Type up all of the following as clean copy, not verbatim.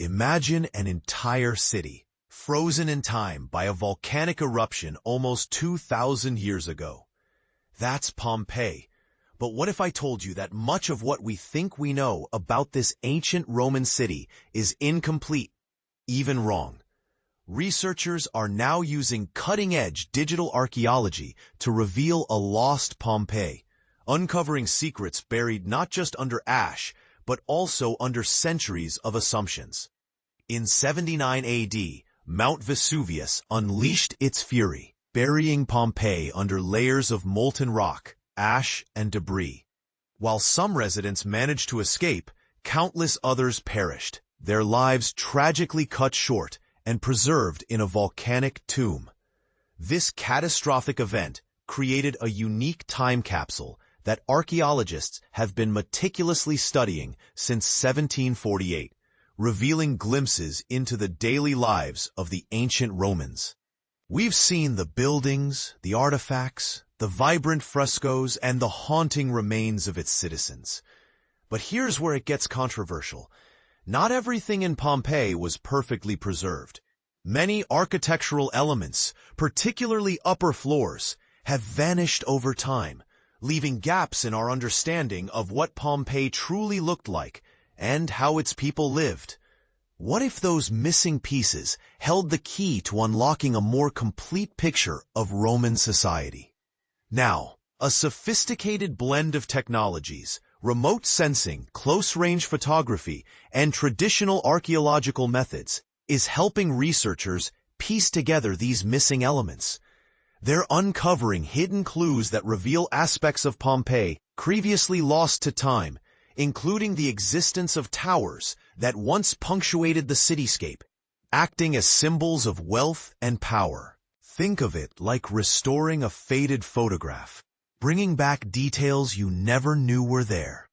Imagine an entire city, frozen in time by a volcanic eruption almost 2,000 years ago. That's Pompeii. But what if I told you that much of what we think we know about this ancient Roman city is incomplete, even wrong? Researchers are now using cutting-edge digital archaeology to reveal a lost Pompeii, uncovering secrets buried not just under ash, but also under centuries of assumptions. In 79 AD, Mount Vesuvius unleashed its fury, burying Pompeii under layers of molten rock, ash, and debris. While some residents managed to escape, countless others perished, their lives tragically cut short and preserved in a volcanic tomb. This catastrophic event created a unique time capsule that archaeologists have been meticulously studying since 1748, revealing glimpses into the daily lives of the ancient Romans. We've seen the buildings, the artifacts, the vibrant frescoes, and the haunting remains of its citizens. But here's where it gets controversial. Not everything in Pompeii was perfectly preserved. Many architectural elements, particularly upper floors, have vanished over time, leaving gaps in our understanding of what Pompeii truly looked like and how its people lived. What if those missing pieces held the key to unlocking a more complete picture of Roman society? Now, a sophisticated blend of technologies, remote sensing, close-range photography, and traditional archaeological methods is helping researchers piece together these missing elements. They're uncovering hidden clues that reveal aspects of Pompeii previously lost to time, including the existence of towers that once punctuated the cityscape, acting as symbols of wealth and power. Think of it like restoring a faded photograph, bringing back details you never knew were there.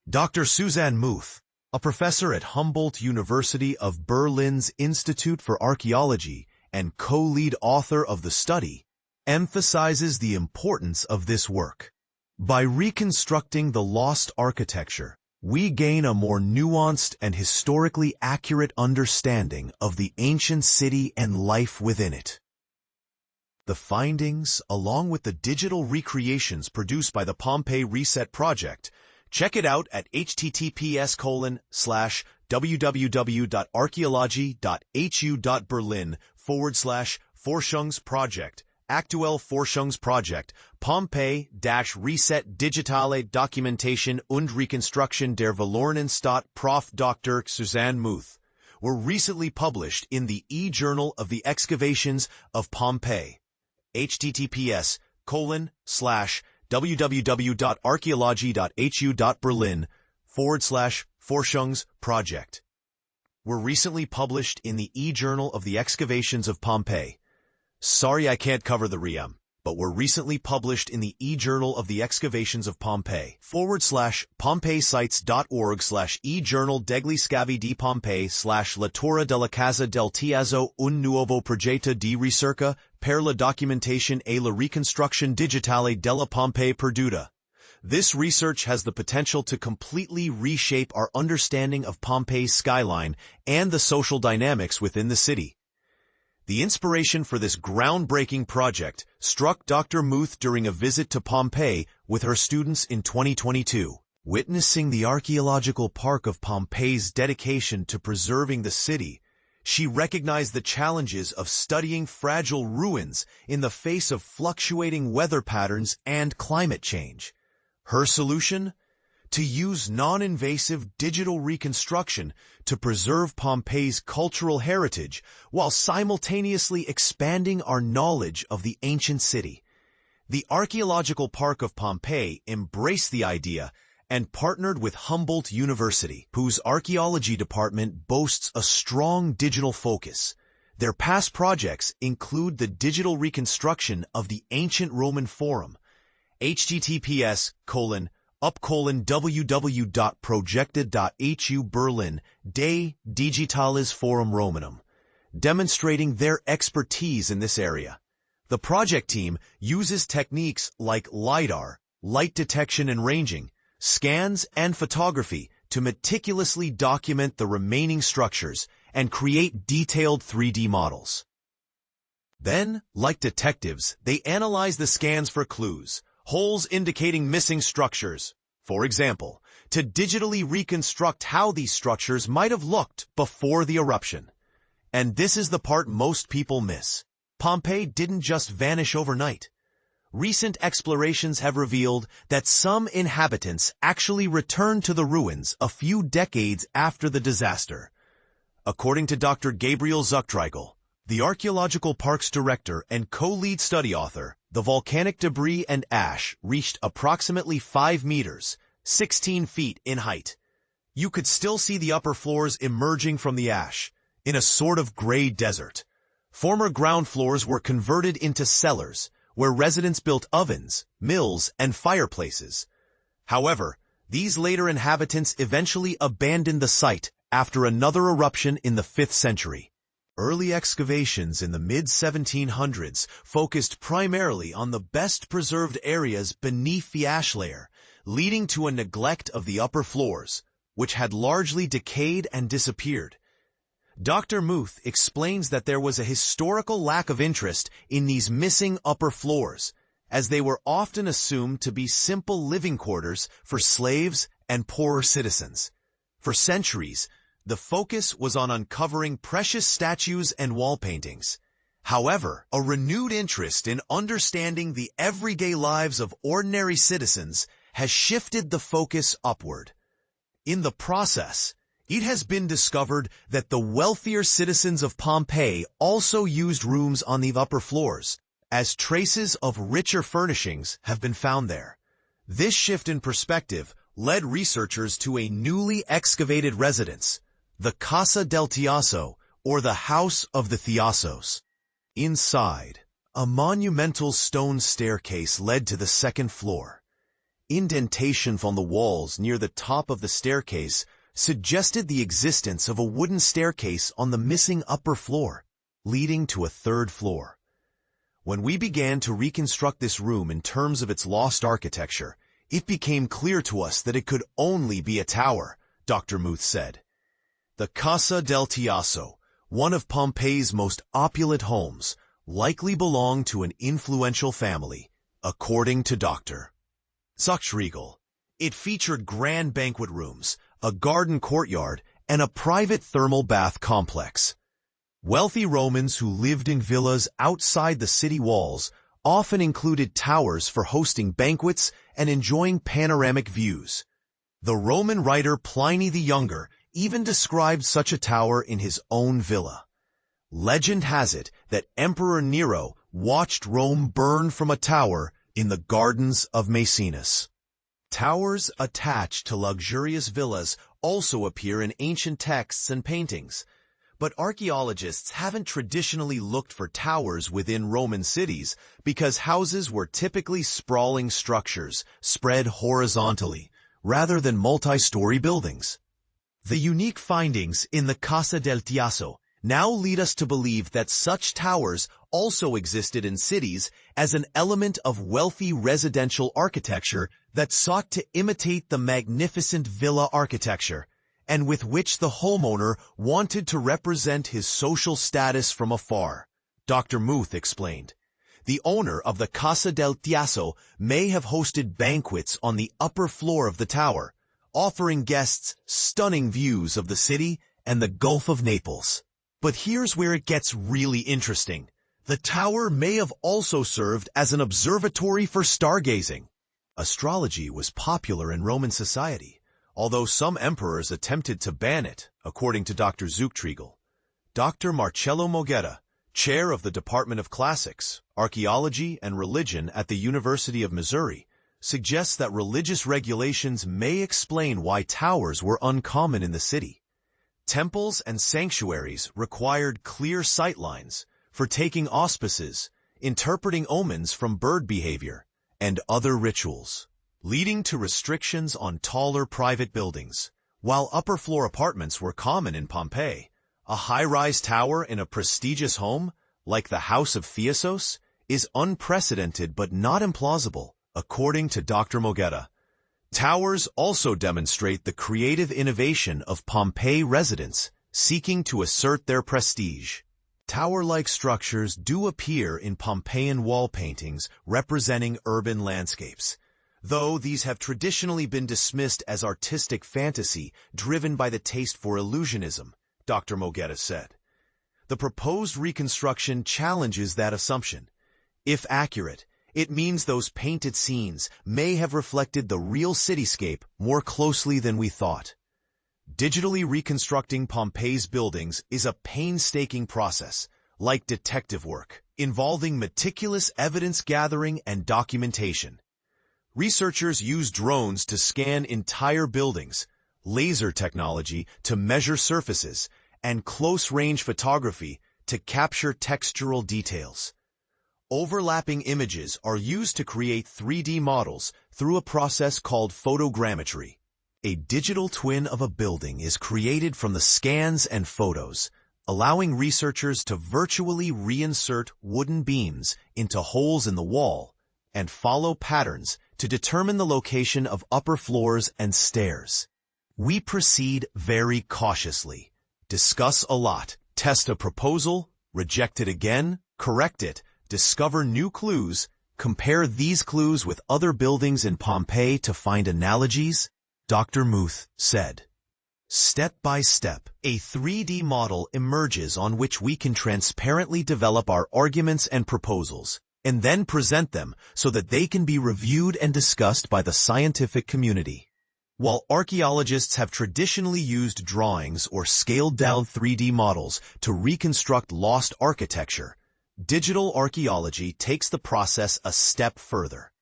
Dr. Susanne Muth, a professor at Humboldt University of Berlin's Institute for Archaeology and co-lead author of the study, emphasizes the importance of this work. By reconstructing the lost architecture, we gain a more nuanced and historically accurate understanding of the ancient city and life within it. The findings, along with the digital recreations produced by the Pompeii Reset Project, check it out at https://www.archaeology.hu.berlin/Forschungsprojekt, Aktuelle Forschungsprojekt, Pompeii-Reset Digitale Dokumentation und Rekonstruktion der verlorenen Stadt Prof. Dr. Susanne Muth, were recently published in the e-Journal of the Excavations of Pompeii. https://www.archaeology.hu.berlin/Forschungsprojekt. Were recently published in the e-Journal of the Excavations of Pompeii. Sorry I can't cover the rem, but were recently published in the e-Journal of the Excavations of Pompeii. /PompeisiTes.org/e-Journal degli Scavi di Pompeii/La Torre della Casa del Tiaso un nuovo progetto di ricerca per la documentazione e la riconstruzione digitale della Pompeii perduta. This research has the potential to completely reshape our understanding of Pompeii's skyline and the social dynamics within the city. The inspiration for this groundbreaking project struck Dr. Muth during a visit to Pompeii with her students in 2022. Witnessing the archaeological park of Pompeii's dedication to preserving the city, she recognized the challenges of studying fragile ruins in the face of fluctuating weather patterns and climate change. Her solution? To use non-invasive digital reconstruction to preserve Pompeii's cultural heritage while simultaneously expanding our knowledge of the ancient city. The Archaeological Park of Pompeii embraced the idea and partnered with Humboldt University, whose archaeology department boasts a strong digital focus. Their past projects include the digital reconstruction of the ancient Roman Forum, https://www.projected.hu Berlin de Digitalis Forum Romanum, demonstrating their expertise in this area. The project team uses techniques like LiDAR, light detection and ranging, scans, and photography to meticulously document the remaining structures and create detailed 3D models. Then, like detectives, they analyze the scans for clues, holes indicating missing structures, for example, to digitally reconstruct how these structures might have looked before the eruption. And this is the part most people miss. Pompeii didn't just vanish overnight. Recent explorations have revealed that some inhabitants actually returned to the ruins a few decades after the disaster. According to Dr. Gabriel Zuchtriegel, the archaeological park's director and co-lead study author, the volcanic debris and ash reached approximately 5 meters, 16 feet in height. You could still see the upper floors emerging from the ash, in a sort of gray desert. Former ground floors were converted into cellars, where residents built ovens, mills, and fireplaces. However, these later inhabitants eventually abandoned the site after another eruption in the 5th century. Early excavations in the mid-1700s focused primarily on the best-preserved areas beneath the ash layer, leading to a neglect of the upper floors, which had largely decayed and disappeared. Dr. Muth explains that there was a historical lack of interest in these missing upper floors, as they were often assumed to be simple living quarters for slaves and poorer citizens. For centuries, the focus was on uncovering precious statues and wall paintings. However, a renewed interest in understanding the everyday lives of ordinary citizens has shifted the focus upward. In the process, it has been discovered that the wealthier citizens of Pompeii also used rooms on the upper floors, as traces of richer furnishings have been found there. This shift in perspective led researchers to a newly excavated residence, the Casa del Tiaso, or the House of the Tiasos. Inside, a monumental stone staircase led to the 2nd floor. Indentation on the walls near the top of the staircase suggested the existence of a wooden staircase on the missing upper floor, leading to a 3rd floor. When we began to reconstruct this room in terms of its lost architecture, it became clear to us that it could only be a tower, Dr. Muth said. The Casa del Tiaso, one of Pompeii's most opulent homes, likely belonged to an influential family, according to Dr. Zuchtriegel. It featured grand banquet rooms, a garden courtyard, and a private thermal bath complex. Wealthy Romans who lived in villas outside the city walls often included towers for hosting banquets and enjoying panoramic views. The Roman writer Pliny the Younger even described such a tower in his own villa. Legend has it that Emperor Nero watched Rome burn from a tower in the gardens of Maecenas. Towers attached to luxurious villas also appear in ancient texts and paintings, but archaeologists haven't traditionally looked for towers within Roman cities because houses were typically sprawling structures spread horizontally, rather than multi-story buildings. The unique findings in the Casa del Tiaso now lead us to believe that such towers also existed in cities as an element of wealthy residential architecture that sought to imitate the magnificent villa architecture, and with which the homeowner wanted to represent his social status from afar. Dr. Muth explained. The owner of the Casa del Tiaso may have hosted banquets on the upper floor of the tower, offering guests stunning views of the city and the Gulf of Naples. But here's where it gets really interesting. The tower may have also served as an observatory for stargazing. Astrology was popular in Roman society, although some emperors attempted to ban it, according to Dr. Zuchtriegel. Dr. Marcello Moghetta, chair of the Department of Classics, Archaeology, and Religion at the University of Missouri, suggests that religious regulations may explain why towers were uncommon in the city. Temples and sanctuaries required clear sightlines for taking auspices, interpreting omens from bird behavior, and other rituals, leading to restrictions on taller private buildings. While upper-floor apartments were common in Pompeii, a high-rise tower in a prestigious home, like the House of Tiasos, is unprecedented but not implausible, according to Dr. Moghetta. Towers also demonstrate the creative innovation of Pompeii residents seeking to assert their prestige. Tower-like structures do appear in Pompeian wall paintings representing urban landscapes, though these have traditionally been dismissed as artistic fantasy driven by the taste for illusionism, Dr. Mogetta said. The proposed reconstruction challenges that assumption. If accurate, it means those painted scenes may have reflected the real cityscape more closely than we thought. Digitally reconstructing Pompeii's buildings is a painstaking process, like detective work, involving meticulous evidence gathering and documentation. Researchers use drones to scan entire buildings, laser technology to measure surfaces, and close-range photography to capture textural details. Overlapping images are used to create 3D models through a process called photogrammetry. A digital twin of a building is created from the scans and photos, allowing researchers to virtually reinsert wooden beams into holes in the wall and follow patterns to determine the location of upper floors and stairs. We proceed very cautiously, discuss a lot, test a proposal, reject it again, correct it, discover new clues, compare these clues with other buildings in Pompeii to find analogies, Dr. Muth said. Step by step, a 3D model emerges on which we can transparently develop our arguments and proposals, and then present them so that they can be reviewed and discussed by the scientific community. While archaeologists have traditionally used drawings or scaled-down 3D models to reconstruct lost architecture, digital archaeology takes the process a step further.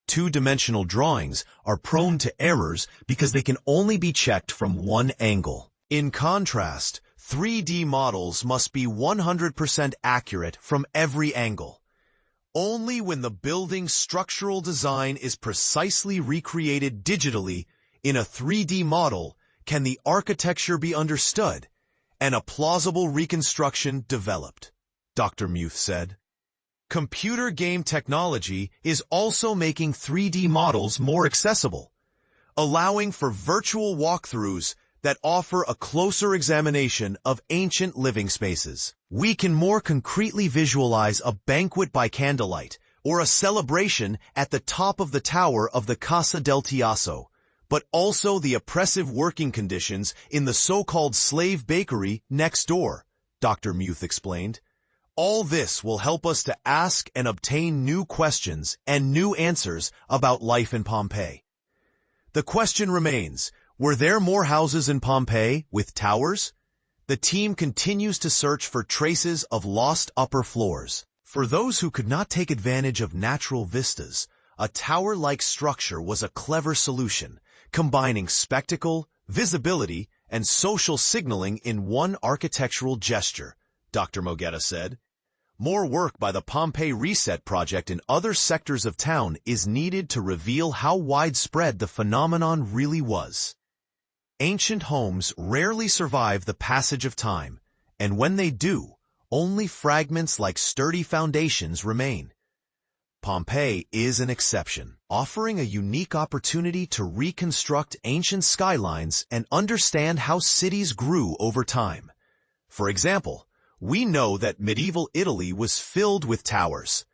Two-dimensional drawings are prone to errors because they can only be checked from one angle. In contrast, 3D models must be 100% accurate from every angle. Only when the building's structural design is precisely recreated digitally in a 3D model can the architecture be understood and a plausible reconstruction developed, Dr. Muth said. Computer game technology is also making 3D models more accessible, allowing for virtual walkthroughs that offer a closer examination of ancient living spaces. We can more concretely visualize a banquet by candlelight or a celebration at the top of the tower of the Casa del Tiaso, but also the oppressive working conditions in the so-called slave bakery next door, Dr. Muth explained. All this will help us to ask and obtain new questions and new answers about life in Pompeii. The question remains, were there more houses in Pompeii with towers? The team continues to search for traces of lost upper floors. For those who could not take advantage of natural vistas, a tower-like structure was a clever solution, combining spectacle, visibility, and social signaling in one architectural gesture, Dr. Mogetta said. More work by the Pompeii Reset Project in other sectors of town is needed to reveal how widespread the phenomenon really was. Ancient homes rarely survive the passage of time, and when they do, only fragments like sturdy foundations remain. Pompeii is an exception, offering a unique opportunity to reconstruct ancient skylines and understand how cities grew over time. For example, we know that medieval Italy was filled with towers.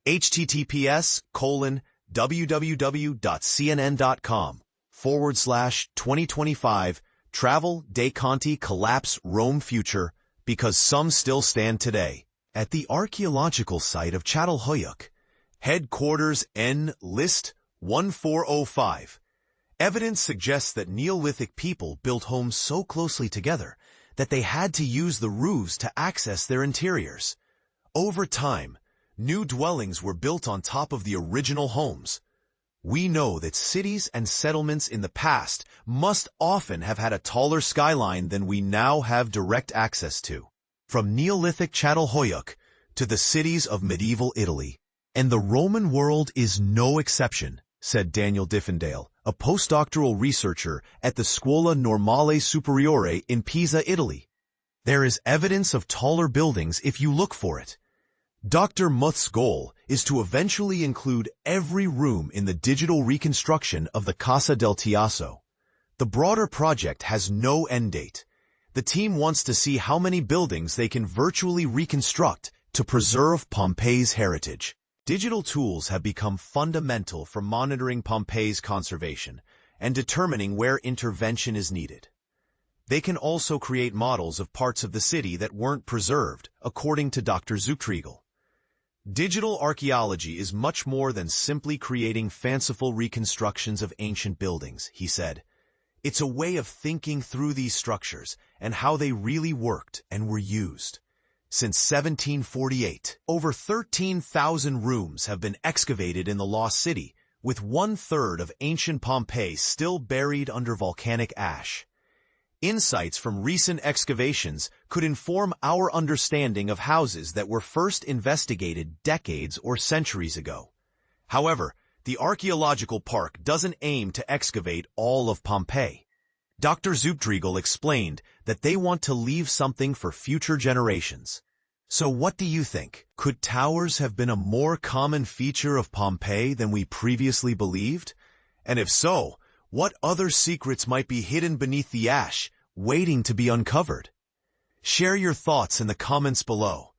https://www.cnn.com/2025 Travel Dei Conti Collapse Rome Future, because some still stand today. At the archaeological site of Çatalhöyük, Headquarters N. List 1405, evidence suggests that Neolithic people built homes so closely together that they had to use the roofs to access their interiors. Over time, new dwellings were built on top of the original homes. We know that cities and settlements in the past must often have had a taller skyline than we now have direct access to. From Neolithic Çatalhöyük to the cities of medieval Italy. And the Roman world is no exception, said Daniel Diffendale, a postdoctoral researcher at the Scuola Normale Superiore in Pisa, Italy. There is evidence of taller buildings if you look for it. Dr. Muth's goal is to eventually include every room in the digital reconstruction of the Casa del Tiaso. The broader project has no end date. The team wants to see how many buildings they can virtually reconstruct to preserve Pompeii's heritage. Digital tools have become fundamental for monitoring Pompeii's conservation and determining where intervention is needed. They can also create models of parts of the city that weren't preserved, according to Dr. Zuchtriegel. Digital archaeology is much more than simply creating fanciful reconstructions of ancient buildings, he said. It's a way of thinking through these structures and how they really worked and were used. Since 1748, over 13,000 rooms have been excavated in the lost city, with 1/3 of ancient Pompeii still buried under volcanic ash. Insights from recent excavations could inform our understanding of houses that were first investigated decades or centuries ago. However, the archaeological park doesn't aim to excavate all of Pompeii. Dr. Zuchtriegel explained that they want to leave something for future generations. So what do you think? Could towers have been a more common feature of Pompeii than we previously believed? And if so, what other secrets might be hidden beneath the ash, waiting to be uncovered? Share your thoughts in the comments below.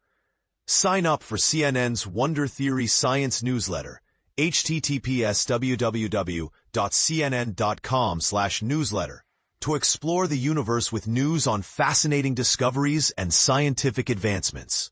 Sign up for CNN's Wonder Theory Science newsletter, https://www.cnn.com/newsletter, to explore the universe with news on fascinating discoveries and scientific advancements.